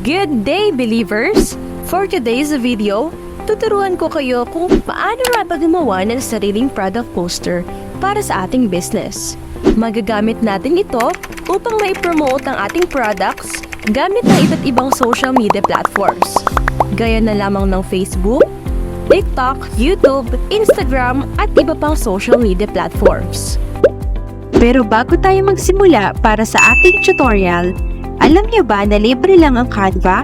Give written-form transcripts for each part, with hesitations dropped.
Good day, believers! For today's video, tuturuan ko kayo kung paano nga ba gumawa ng sariling product poster para sa ating business. Magagamit natin ito upang mai-promote ang ating products gamit ng iba't ibang social media platforms. Gaya na lamang ng Facebook, TikTok, YouTube, Instagram at iba pang social media platforms. Pero bago tayo magsimula para sa ating tutorial, alam niyo ba na libre lang ang Canva?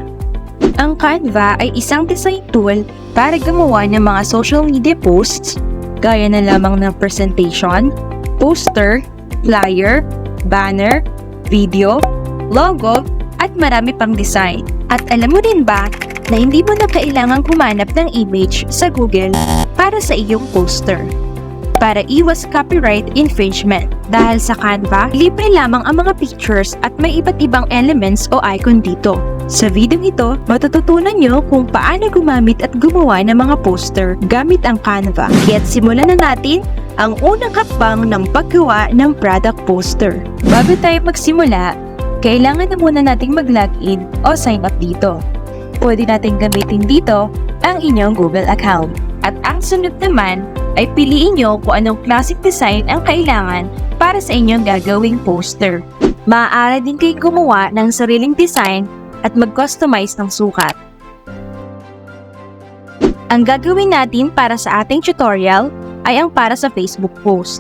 Ang Canva ay isang design tool para gumawa ng mga social media posts, gaya na lamang ng presentation, poster, flyer, banner, video, logo, at marami pang design. At alam mo din ba na hindi mo na kailangang humanap ng image sa Google para sa iyong poster, para iwas copyright infringement. Dahil sa Canva, libre lamang ang mga pictures at may iba't ibang elements o icon dito. Sa video ito, matututunan nyo kung paano gumamit at gumawa ng mga poster gamit ang Canva. Kaya't simulan na natin ang unang hakbang ng paggawa ng product poster. Bago tayo magsimula, kailangan na muna nating mag-login o sign up dito. Pwede natin gamitin dito ang inyong Google account. At ang sunod naman ay piliin nyo kung anong classic design ang kailangan para sa inyong gagawing poster. Maaari din kayong gumawa ng sariling design at mag-customize ng sukat. Ang gagawin natin para sa ating tutorial ay ang para sa Facebook post.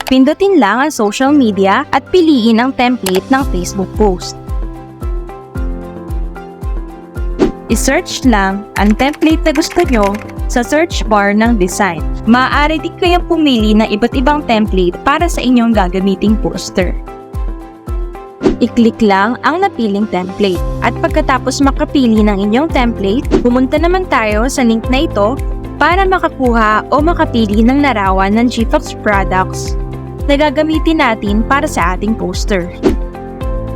Pindutin lang ang social media at piliin ang template ng Facebook post. I-search lang ang template na gusto nyo sa search bar ng design. Maaari din kayong pumili ng iba't ibang template para sa inyong gagamiting poster. I-click lang ang napiling template. At pagkatapos makapili ng inyong template, pumunta naman tayo sa link na ito para makakuha o makapili ng larawan ng GFox products na gagamitin natin para sa ating poster.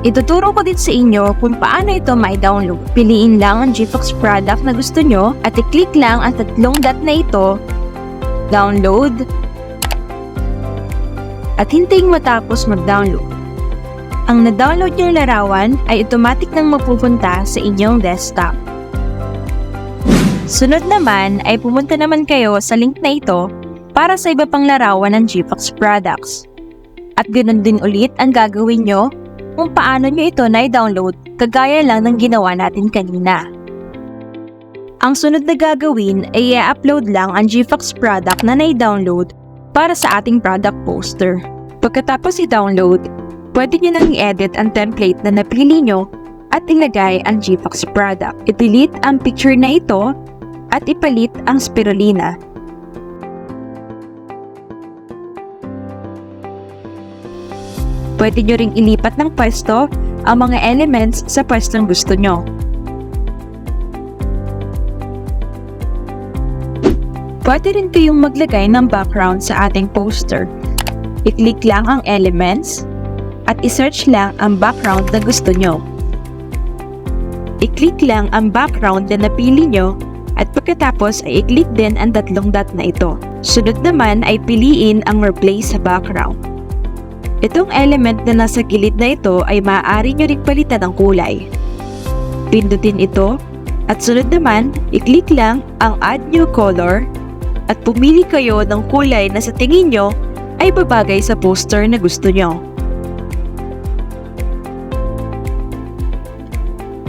Ituturo ko din sa inyo kung paano ito mai-download. Piliin lang ang GFox product na gusto nyo at i-click lang ang tatlong dot na ito, download, at hintayin matapos mag-download. Ang na-download yung larawan ay automatic nang mapupunta sa inyong desktop. Sunod naman ay pumunta naman kayo sa link na ito para sa iba pang larawan ng GFox products. At ganoon din ulit ang gagawin nyo kung paano nyo ito na-download kagaya lang ng ginawa natin kanina. Ang sunod na gagawin ay i-upload lang ang GFox product na na-download para sa ating product poster. Pagkatapos i-download, pwede nyo nang i-edit ang template na napili nyo at ilagay ang GFox product. I-delete ang picture na ito at ipalit ang spirulina. Pwede nyo ring ilipat ng pwesto ang mga elements sa pwestong gusto nyo. Pwede rin kayong maglagay ng background sa ating poster. I-click lang ang elements at i-search lang ang background na gusto nyo. I-click lang ang background na napili nyo at pagkatapos ay i-click din ang tatlong dot na ito. Sunod naman ay piliin ang replace sa background. Itong element na nasa gilid na ito ay maaari nyo ring palitan ng kulay. Pindutin ito at sunod naman, i-click lang ang add new color at pumili kayo ng kulay na sa tingin nyo ay babagay sa poster na gusto nyo.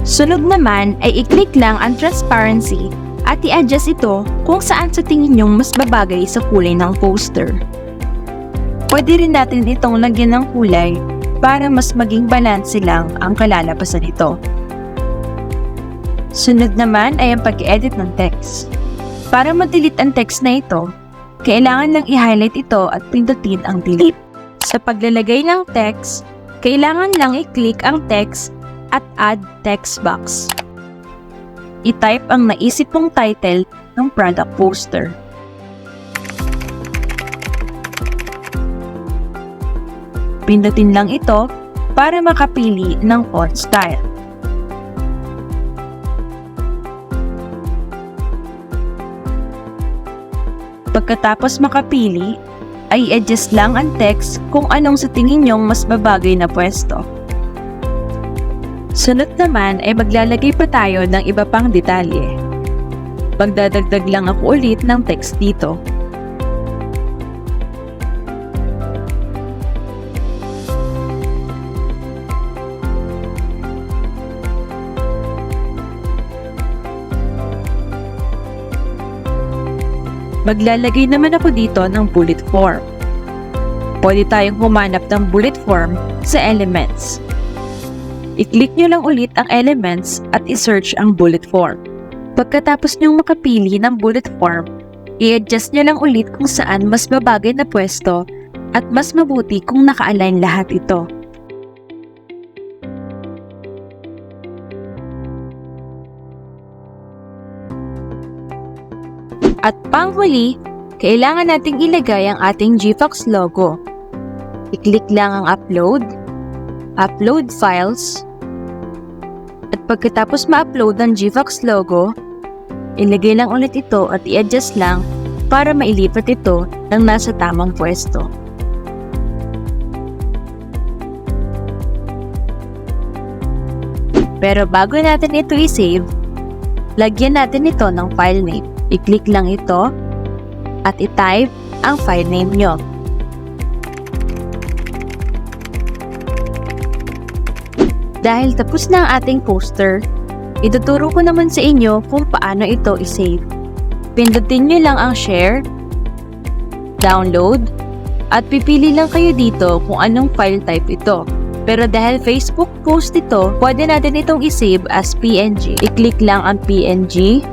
Sunod naman ay i-click lang ang transparency at i-adjust ito kung saan sa tingin nyo mas babagay sa kulay ng poster. Pwede rin natin itong lagyan ng kulay para mas maging balanse lang ang kalalabasan nito. Sunod naman ay ang pag-edit ng text. Para ma-delete ang text na ito, kailangan lang i-highlight ito at pindutin ang delete. Sa paglalagay ng text, kailangan lang i-click ang text at add text box. I-type ang naisip mong title ng product poster. Pindutin lang ito para makapili ng font style. Pagkatapos makapili, ay i-adjust lang ang text kung anong sa tingin nyong mas babagay na pwesto. Sunod naman ay maglalagay pa tayo ng iba pang detalye. Magdadagdag lang ako ulit ng text dito. Maglalagay naman ako dito ng bullet form. Pwede tayong humanap ng bullet form sa elements. I-click nyo lang ulit ang elements at i-search ang bullet form. Pagkatapos nyong makapili ng bullet form, i-adjust nyo lang ulit kung saan mas babagay na pwesto at mas mabuti kung naka-align lahat ito. At panghuli, kailangan nating ilagay ang ating GFox logo. I-click lang ang upload, upload files, at pagkatapos ma-upload ang GFox logo, ilagay lang ulit ito at i-adjust lang para mailipat ito ng nasa tamang pwesto. Pero bago natin ito i-save, lagyan natin ito ng file name. I-click lang ito at i-type ang file name nyo. Dahil tapos na ang ating poster, ituturo ko naman sa inyo kung paano ito i-save. Pindutin nyo lang ang share, download, at pipili lang kayo dito kung anong file type ito. Pero dahil Facebook post ito, pwede natin itong i-save as PNG. I-click lang ang PNG,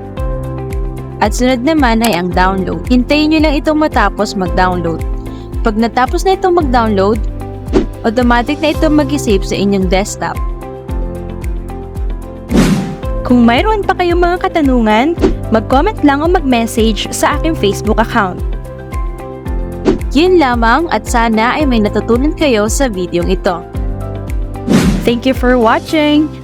at sunod naman ay ang download. Hintayin nyo lang itong matapos mag-download. Pag natapos na itong mag-download, automatic na itong mag-save sa inyong desktop. Kung mayroon pa kayong mga katanungan, mag-comment lang o mag-message sa aking Facebook account. Yun lamang at sana ay may natutunan kayo sa videong ito. Thank you for watching!